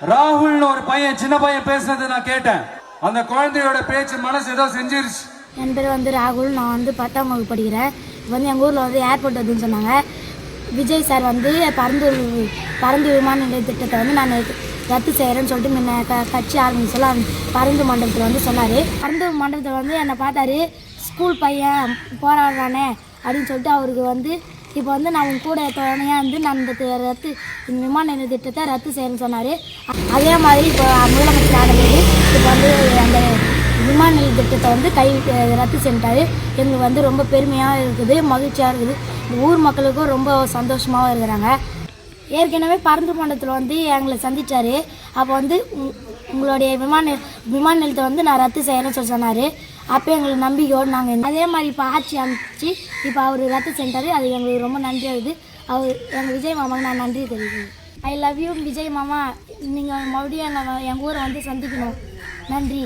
ராகுல்னு ஒரு பையன், சின்ன பையன் பேசுனது நான் கேட்டேன். அந்த குழந்தையோட பேச்சு மனசு ஏதோ செஞ்சிருச்சு. என் பேர் வந்து ராகுல். நான் வந்து 10ஆம் வகுப்பு படிக்கிறேன். இப்போ வந்து எங்கள் ஊரில் வந்து ஏர்போர்ட் வருதுன்னு சொன்னாங்க. விஜய் சார் வந்து பருந்து விமான நிலைய திட்டத்தை வந்து நான் ரத்து செய்கிறேன்னு சொல்லிட்டு முன்ன கட்சி ஆரம்பிச்சு சொல்ல பருந்து மண்டபத்தில் வந்து சொன்னார். பருந்து மண்டபத்தில் வந்து என்னை பார்த்தாரு. ஸ்கூல் பையன் போராடுறானே அப்படின்னு சொல்லிட்டு அவருக்கு வந்து இப்போ வந்து நான் உங்க கூட துணையாக வந்து நான் இந்த விமான நிலைய திட்டத்தை ரத்து செய்யணும்னு சொன்னார். அதே மாதிரி இப்போ முதலமைச்சர் ஆனது இப்போ வந்து அந்த விமான நிலைய திட்டத்தை வந்து ரத்து செஞ்சிட்டாரு. எங்களுக்கு வந்து ரொம்ப பெருமையாக இருக்குது, மகிழ்ச்சியாக இருக்குது. இந்த ஊர் மக்களுக்கும் ரொம்ப சந்தோஷமாகவும் இருக்கிறாங்க. ஏற்கனவே பருந்து மண்டலத்தில் வந்து எங்களை சந்தித்தார். அப்போ வந்து உங்களுடைய விமான நிலையத்தை வந்து நான் ரத்து செய்யணும்னு சொல்லி சொன்னார். அப்போ எங்களுக்கு நம்பிக்கையோடு நாங்கள் அதே மாதிரி இப்போ ஆட்சி அமைச்சு இப்போ அவர் ரத்து செஞ்சார். அது எங்களுக்கு ரொம்ப நன்றியாகுது. அவர் எங்கள் விஜய் மாமாவுக்கு நான் நன்றி தெரிவிக்கிறேன். ஐ லவ் யூ விஜய் மாமா. நீங்கள் மறுபடியும் எங்கள் ஊரை வந்து சந்திக்கணும். நன்றி.